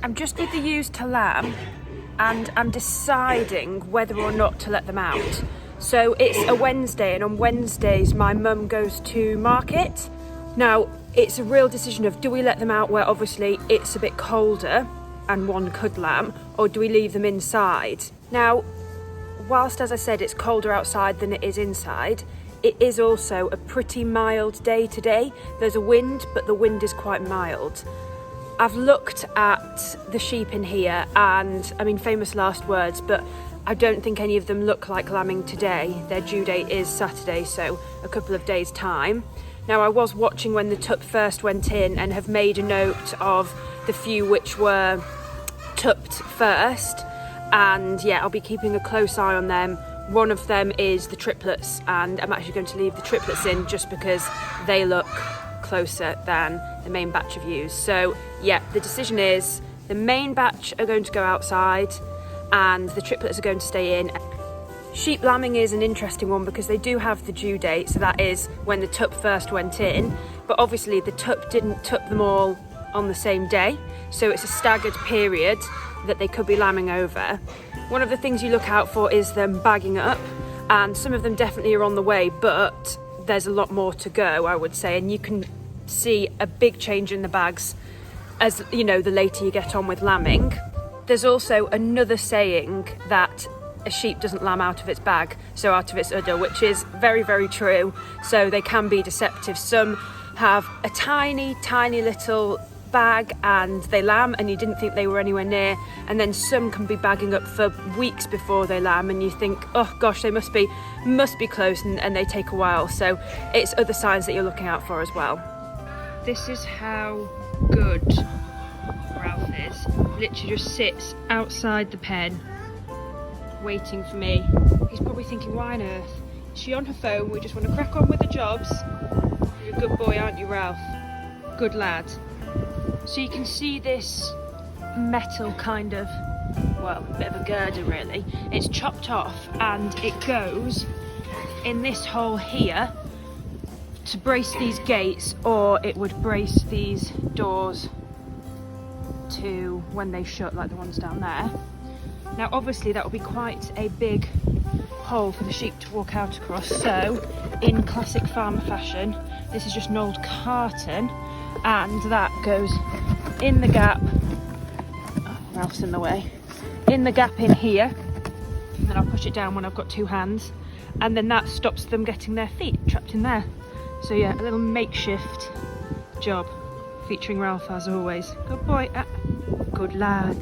I'm just with the ewes to lamb and I'm deciding whether or not to let them out. So it's a Wednesday, and on Wednesdays my mum goes to market. Now it's a real decision of, do we let them out where obviously it's a bit colder and one could lamb, or do we leave them inside? Now, whilst as I said it's colder outside than it is inside, it is also a pretty mild day today. There's a wind, but the wind is quite mild. I've looked at the sheep in here and, I mean, famous last words, but I don't think any of them look like lambing today. Their due date is Saturday, so a couple of days' time. Now, I was watching when the tup first went in and have made a note of the few which were tupped first. And yeah, I'll be keeping a close eye on them. One of them is the triplets, and I'm actually going to leave the triplets in just because they look closer than the main batch of ewes. So yeah, the decision is the main batch are going to go outside and the triplets are going to stay in. Sheep lambing is an interesting one because they do have the due date, so that is when the tup first went in, but obviously the tup didn't tup them all on the same day, so it's a staggered period that they could be lambing over. One of the things you look out for is them bagging up, and some of them definitely are on the way, but there's a lot more to go, I would say, and you can see a big change in the bags as, you know, the later you get on with lambing. There's also another saying that a sheep doesn't lamb out of its bag, so out of its udder, which is very, very true. So they can be deceptive. Some have a tiny, tiny little bag and they lamb and you didn't think they were anywhere near, and then some can be bagging up for weeks before they lamb and you think, oh gosh, they must be close, and they take a while. So it's other signs that you're looking out for as well. This is how good Ralph is. Literally just sits outside the pen waiting for me. He's probably thinking, why on earth is she on her phone? We just want to crack on with the jobs. You're a good boy, aren't you, Ralph? Good lad. So you can see this metal kind of, well, a bit of a girder really. It's chopped off and it goes in this hole here to brace these gates, or it would brace these doors to when they shut, like the ones down there. Now obviously that will be quite a big hole for the sheep to walk out across, so in classic farmer fashion, this is just an old carton and that goes in the gap. Oh, Ralph's in the way. In the gap in here, and then I'll push it down when I've got two hands, and then that stops them getting their feet trapped in there. So yeah, a little makeshift job featuring Ralph as always. Good boy, good lad.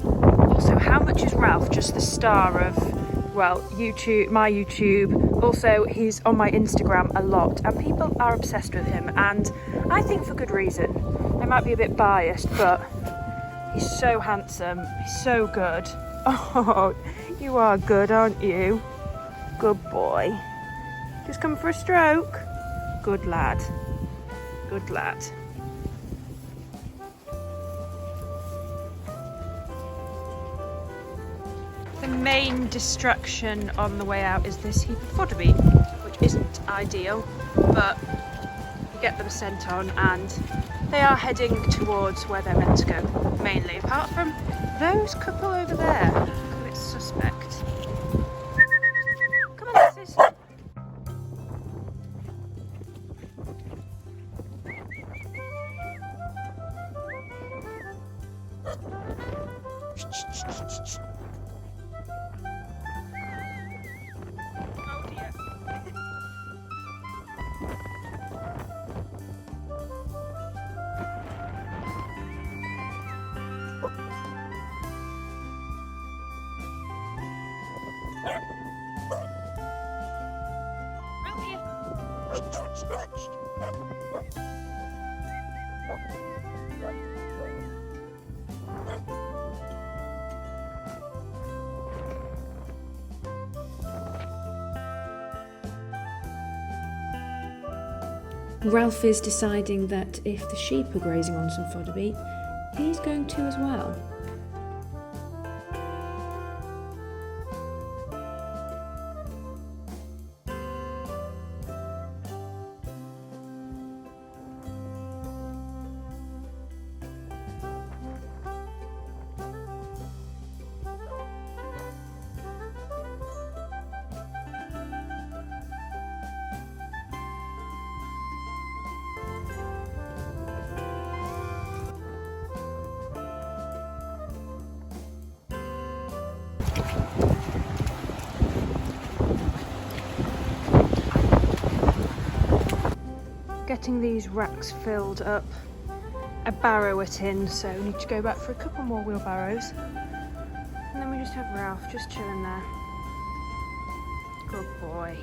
Also, how much is Ralph just the star of, well, YouTube, my YouTube? Also, he's on my Instagram a lot and people are obsessed with him, and I think for good reason. I might be a bit biased, but he's so handsome, he's so good. Oh, you are good, aren't you? Good boy. Just come for a stroke? Good lad. Good lad. The main distraction on the way out is this heap of fodder bean, which isn't ideal, but you get them sent on and they are heading towards where they're meant to go, mainly, apart from those couple over there. Look a bit suspect. Come on, sis. Ralph is deciding that if the sheep are grazing on some fodder bean, he's going to as well. getting these racks filled up. A barrow it in, so we need to go back for a couple more wheelbarrows. And then we just have Ralph just chilling there. Good boy.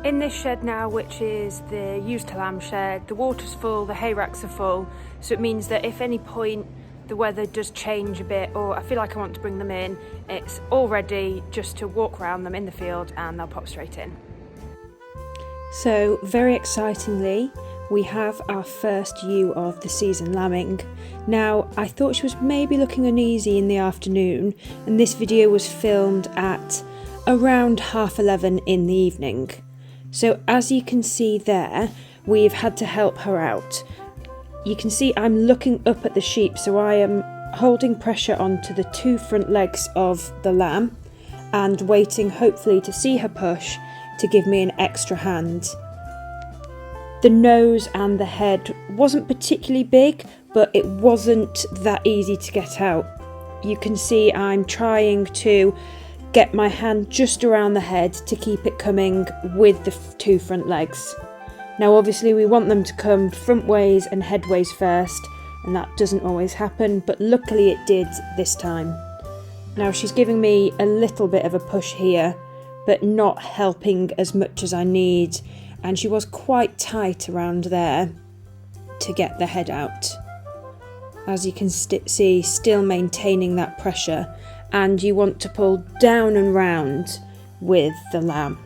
In this shed now, which is the used to lamb shed, the water's full, the hay racks are full, so it means that if any point the weather does change a bit or I feel like I want to bring them in, it's all ready just to walk around them in the field and they'll pop straight in. So, very excitingly, we have our first ewe of the season lambing. Now, I thought she was maybe looking uneasy in the afternoon, and this video was filmed at around 11:30 in the evening. So as you can see there, we've had to help her out. You can see I'm looking up at the sheep, so I am holding pressure onto the two front legs of the lamb and waiting hopefully to see her push to give me an extra hand. The nose and the head wasn't particularly big, but it wasn't that easy to get out. You can see I'm trying to get my hand just around the head to keep it coming with the two front legs. Now obviously we want them to come front ways and head ways first, and that doesn't always happen, but luckily it did this time. Now she's giving me a little bit of a push here, but not helping as much as I need, and she was quite tight around there to get the head out. As you can see, still maintaining that pressure, and you want to pull down and round with the lamb.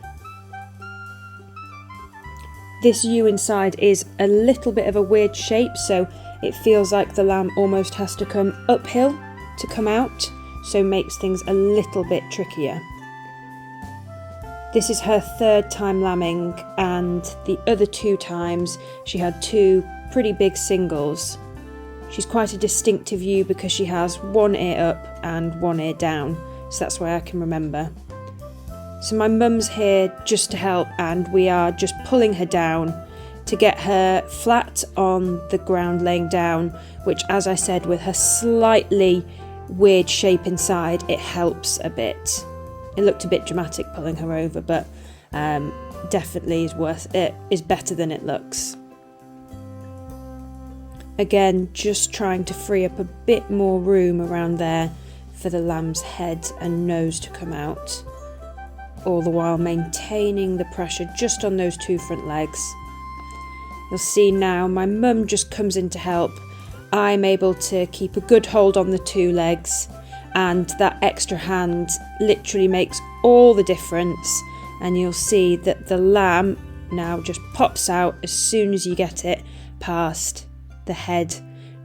This ewe inside is a little bit of a weird shape, so it feels like the lamb almost has to come uphill to come out, so makes things a little bit trickier. This is her third time lambing, and the other two times she had two pretty big singles. She's quite a distinctive ewe because she has one ear up and one ear down, so that's why I can remember. So my mum's here just to help, and we are just pulling her down to get her flat on the ground laying down, which, as I said, with her slightly weird shape inside, it helps a bit. It looked a bit dramatic pulling her over, but definitely is better than it looks. Again, just trying to free up a bit more room around there for the lamb's head and nose to come out, all the while maintaining the pressure just on those two front legs. You'll see now my mum just comes in to help. I'm able to keep a good hold on the two legs, and that extra hand literally makes all the difference, and you'll see that the lamb now just pops out as soon as you get it past the head,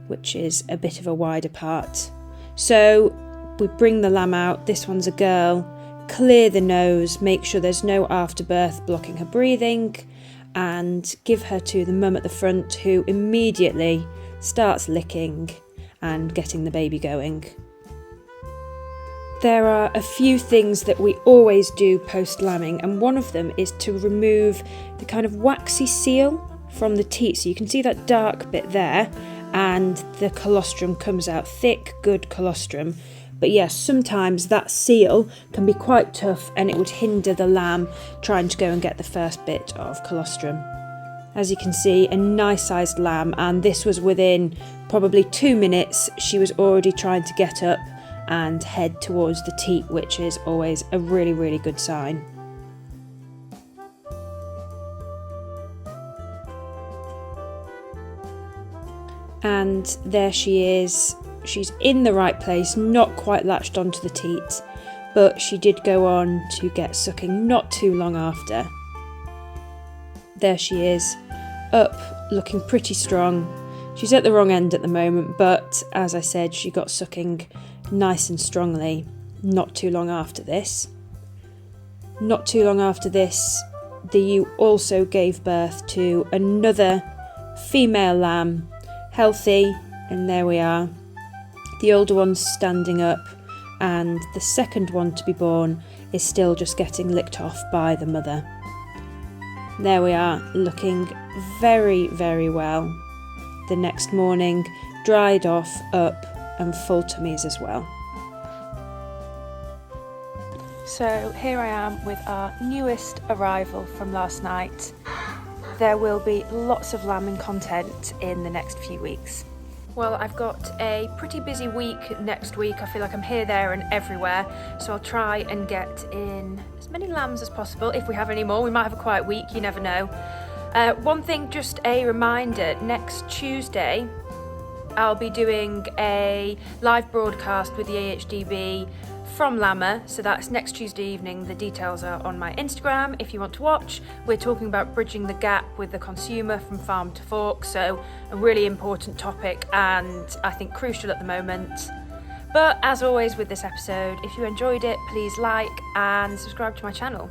which is a bit of a wider part. So we bring the lamb out, this one's a girl, clear the nose, make sure there's no afterbirth blocking her breathing, and give her to the mum at the front, who immediately starts licking and getting the baby going. There are a few things that we always do post lambing, and one of them is to remove the kind of waxy seal from the teat. So you can see that dark bit there, and the colostrum comes out, thick, good colostrum. But yes, sometimes that seal can be quite tough, and it would hinder the lamb trying to go and get the first bit of colostrum. As you can see, a nice sized lamb, and this was within probably 2 minutes. She was already trying to get up and head towards the teat, which is always a really, really good sign. And there she is. She's in the right place, not quite latched onto the teat, but she did go on to get sucking not too long after. There she is, up, looking pretty strong. She's at the wrong end at the moment, but as I said, she got sucking nice and strongly not too long after this. Not too long after this, the ewe also gave birth to another female lamb, healthy, and there we are. The older one's standing up, and the second one to be born is still just getting licked off by the mother. There we are, looking very, very well. The next morning, dried off, up, and full tummies as well. So here I am with our newest arrival from last night. there will be lots of lambing content in the next few weeks. Well, I've got a pretty busy week next week. I feel like I'm here, there and everywhere. So I'll try and get in as many lambs as possible. If we have any more, we might have a quiet week, you never know. One thing, just a reminder, next Tuesday, I'll be doing a live broadcast with the AHDB from Lammer, so that's next Tuesday evening. The details are on my Instagram if you want to watch. We're talking about bridging the gap with the consumer from farm to fork, so a really important topic and I think crucial at the moment. But as always with this episode, if you enjoyed it, please like and subscribe to my channel.